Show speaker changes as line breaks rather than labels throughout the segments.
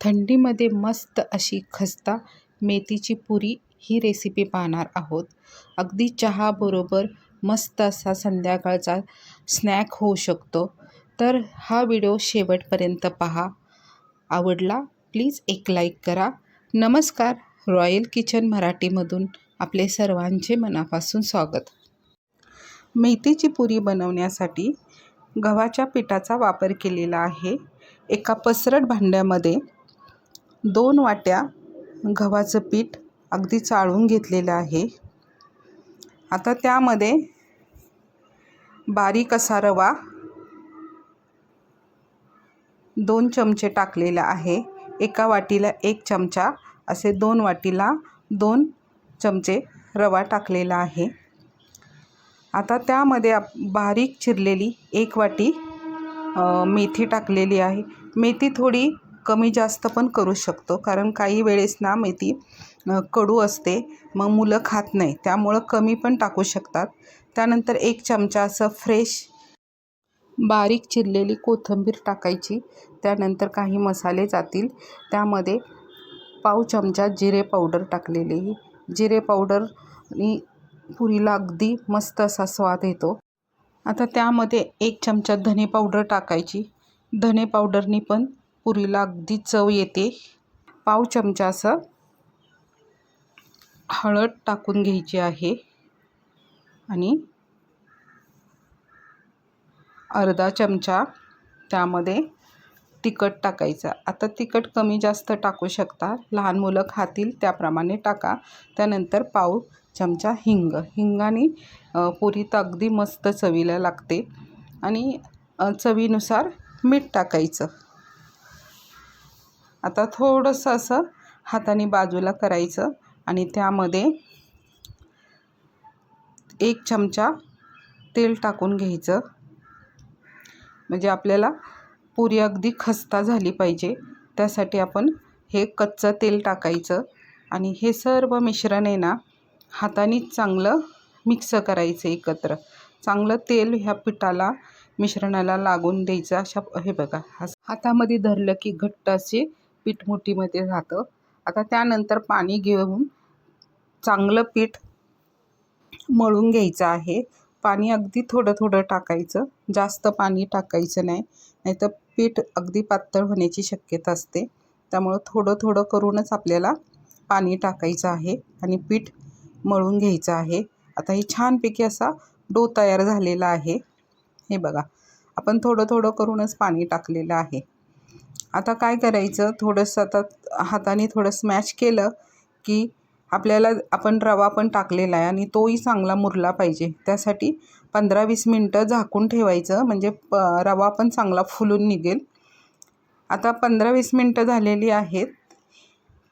थंडीमध्ये मस्त अशी खस्ता मेथीची पुरी ही रेसिपी पाहणार आहोत. अगदी चहाबरोबर मस्त असा संध्याकाळचा स्नॅक होऊ शकतो. तर हा व्हिडिओ शेवटपर्यंत पहा. आवडला प्लीज एक लाईक करा. नमस्कार, रॉयल किचन मराठीमधून आपले सर्वांचे मनापासून स्वागत. मेथीची पुरी बनवण्यासाठी गव्हाच्या पिठाचा वापर केलेला आहे. एका पसरट भांड्यामध्ये 2 वाट्या गव्हाचं पीठ अगदी चाळून घेतलेलं आहे. आता त्यामध्ये बारीक असा रवा 2 चमचे टाकलेला आहे. एका वाटीला 1 चमचा असे 2 वाटीला 2 चमचे रवा टाकलेला आहे. आता त्यामध्ये बारीक चिरलेली 1 वाटी मेथी टाकलेली आहे. मेथी थोडी कमी जास्त पण करू शकतो, कारण काही वेळेस ना मेथी कडू असते, मग मुलं खात नाही, त्यामुळं कमी पण टाकू शकतात. त्यानंतर 1 चमचा असं फ्रेश बारीक चिरलेली कोथिंबीर टाकायची. त्यानंतर काही मसाले जातील. त्यामध्ये पाव चमचा जिरे पावडर टाकलेली. जिरे पावडरनी पुरीला अगदी मस्त असा स्वाद येतो. आता त्यामध्ये 1 चमचा धने पावडर टाकायची. धने पावडरनी पण पुरीला अगदी चव येते. पाव चमचा असं हळद टाकून घ्यायची आहे आणि अर्धा चमचा त्यामध्ये तिखट टाकायचं. आता तिखट कमी जास्त टाकू शकता, लहान मुलं खातील त्याप्रमाणे टाका. त्यानंतर पाव चमचा हिंगाने पुरी तर अगदी मस्त चवीला लागते. आणि चवीनुसार मीठ टाकायचं. आता थोडंसं असं हाताने बाजूला करायचं आणि त्यामध्ये 1 चमचा तेल टाकून घ्यायचं. म्हणजे आपल्याला पुरी अगदी खस्ता झाली पाहिजे, त्यासाठी आपण हे कच्चं तेल टाकायचं. आणि हे सर्व मिश्रण आहे ना, हाताने चांगलं मिक्स करायचं एकत्र. चांगलं तेल ह्या पिठाला मिश्रणाला लागून द्यायचं. अशा हे बघा, हातामध्ये धरलं की घट्ट असे पीठ मुठीमध्ये राहतं. आता त्यानंतर पाणी घेऊन चांगलं पीठ मळून घ्यायचं आहे. पाणी अगदी थोडं थोडं टाकायचं, जास्त पाणी टाकायचं नाही, नाहीतर पीठ अगदी पातळ होण्याची शक्यता असते. त्यामुळं थोडं थोडं करूनच आपल्याला पाणी टाकायचं आहे आणि पीठ मळून घ्यायचं आहे. आता ही छानपैकी असा डो तयार झालेला आहे. हे बघा, आपण थोडं थोडं करूनच पाणी टाकलेलं आहे. आता काय करायचं, थोडंसं आता हाताने थोडं स्मॅश केलं की आपल्याला आपण रवा पण टाकलेला आहे आणि तोही चांगला मुरला पाहिजे. त्यासाठी 15-20 मिनटं झाकून ठेवायचं, म्हणजे रवा पण चांगला फुलून निघेल. आता 15-20 मिनटं झालेली आहेत.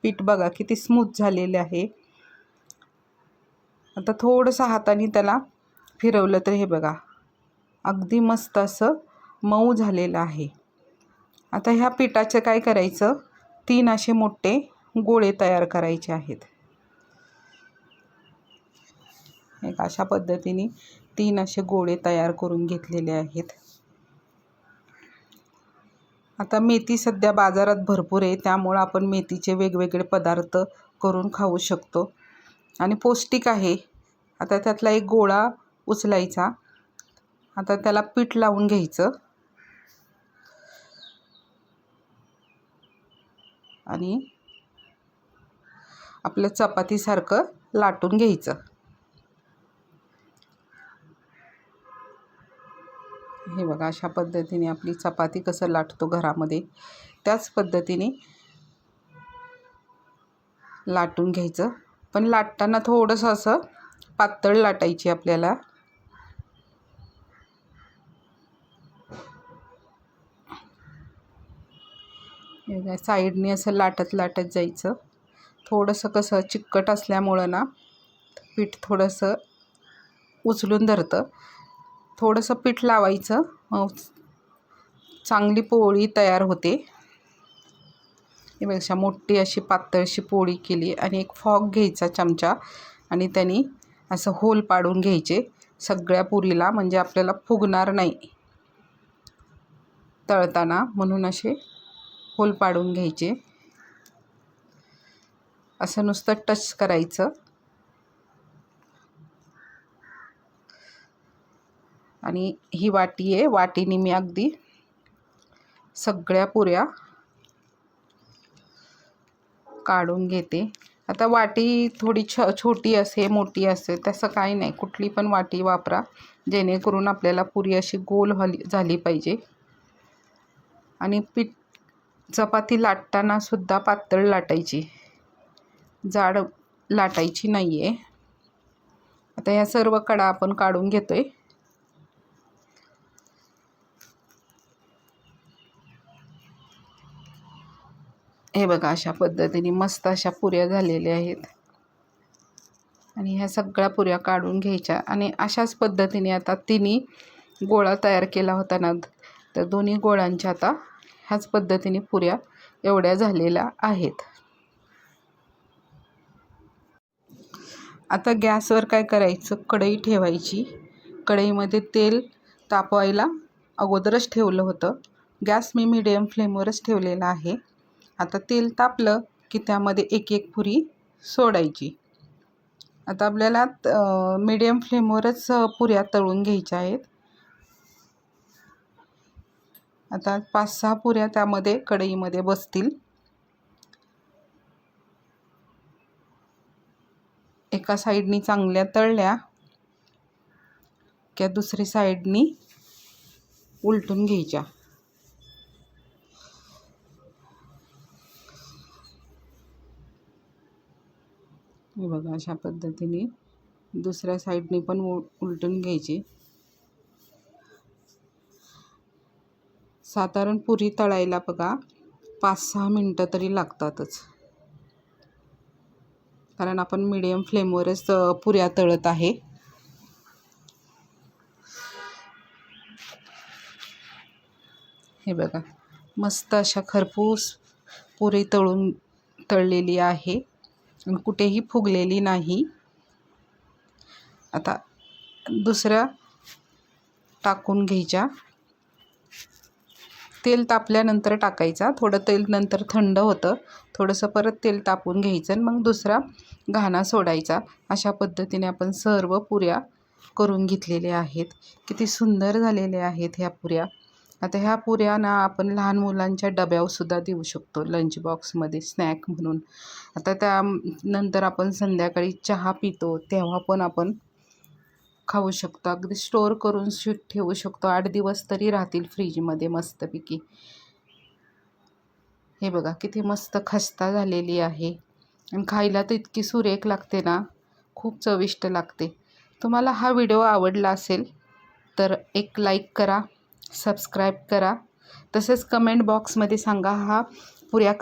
पीठ बघा किती स्मूथ झालेले आहे. आता थोडंसं हाताने त्याला फिरवलं तर हे बघा अगदी मस्त असं मऊ झालेलं आहे. आता ह्या पिठाचं काय करायचं, 3 असे मोठे गोळे तयार करायचे आहेत. एक अशा पद्धतीने 3 असे गोळे तयार करून घेतलेले आहेत. आता मेथी सध्या बाजारात भरपूर आहे, त्यामुळं आपण मेथीचे वेगवेगळे पदार्थ करून खाऊ शकतो आणि पौष्टिक आहे. आता त्यातला एक गोळा उचलायचा. आता त्याला पीठ लावून घ्यायचं आणि आपलं चपातीसारखं लाटून घ्यायचं. हे बघा, अशा पद्धतीने आपली चपाती कसं लाटतो घरामध्ये, त्याच पद्धतीने लाटून घ्यायचं. पण लाटताना थोडंसं असं पातळ लाटायची आपल्याला. साईडने असं लाटत लाटत जायचं. थोडंसं कसं चिकट असल्यामुळं ना पीठ थोडंसं उचलून धरतं. थोडंसं पीठ लावायचं, मग चांगली पोळी तयार होते. यापेक्षा मोठी अशी पातळशी पोळी केली आणि एक फॉक घ्यायचा चमचा आणि त्यांनी असं होल पाडून घ्यायचे सगळ्या पुरीला, म्हणजे आपल्याला फुगणार नाही तळताना, म्हणून असे होल पाडून घ्यायचे. असं नुसतं टच करायचं आणि ही वाटी आहे, वाटीने मी अगदी सगळ्या पुऱ्या काढून घेते. आता वाटी थोडी छोटी असे मोठी असे तसं काही नाही, कुठली पण वाटी वापरा जेणेकरून आपल्याला पुरी अशी गोल झाली पाहिजे. आणि चपाती लाटताना सुद्धा पातळ लाटायची, जाड लाटायची नाही आहे. आता ह्या सर्व कडा आपण काढून घेतोय. हे बघा, अशा पद्धतीने मस्त अशा पुऱ्या झालेल्या आहेत. आणि ह्या सगळ्या पुऱ्या काढून घ्यायच्या आणि अशाच पद्धतीने आता तिन्ही गोळा तयार केला होता ना, तर दोन्ही गोळांच्या आता ह्याच पद्धतीने पुऱ्या एवढ्या झालेल्या आहेत. आता गॅसवर काय करायचं, कढई ठेवायची. कढईमध्ये तेल तापवायला अगोदरच ठेवलं होतं. गॅस मी मीडियम फ्लेमवरच ठेवलेला आहे. आता तेल तापलं की त्यामध्ये एक एक पुरी सोडायची. आता आपल्याला मीडियम फ्लेमवरच पुऱ्या तळून घ्यायच्या आहेत. आता 5-6 पुऱ्या त्यामध्ये कढईमध्ये बसतील. एका साईडनी चांगल्या तळल्या की दुसरी साईडनी उलटून घ्यायच्या. हे बघा, अशा पद्धतीने दुसऱ्या साईडनी पण उलटून घ्यायची. साधारण पुरी तळायला बघा 5-6 मिनटं तरी लागतातच, कारण आपण मीडियम फ्लेमवरच पुऱ्या तळत आहे. हे बघा, मस्त अशा खरपूस पुरी तळलेली आहे आणि कुठेही फुगलेली नाही. आता दुसऱ्या टाकून घ्यायच्या. तेल तापल्यानंतर टाकायचा. थोडं तेल नंतर थंड होतं, थोडंसं परत तेल तापून घ्यायचं आणि मग दुसरा घाणा सोडायचा. अशा पद्धतीने आपण सर्व पुऱ्या करून घेतलेल्या आहेत. किती सुंदर झालेल्या आहेत ह्या पुऱ्या. आता ह्या पुऱ्या ना आपण लहान मुलांच्या डब्यावरसुद्धा देऊ शकतो, लंच बॉक्समध्ये स्नॅक म्हणून. आता त्यानंतर आपण संध्याकाळी चहा पितो तेव्हा पण आपण खाऊ शकतो. अगदी स्टोअर करून ठेवू शकतो. 8 दिवस तरी राहतील फ्रीजमध्ये मस्तपैकी. हे बघा, किती मस्त खस्ता झालेली आहे आणि खायला तर इतकी सुरेख लागते ना, खूप चविष्ट लागते. तुम्हाला हा व्हिडिओ आवडला असेल तर एक लाईक करा, सबस्क्राईब करा. तसेच कमेंट बॉक्समध्ये सांगा हा पुऱ्या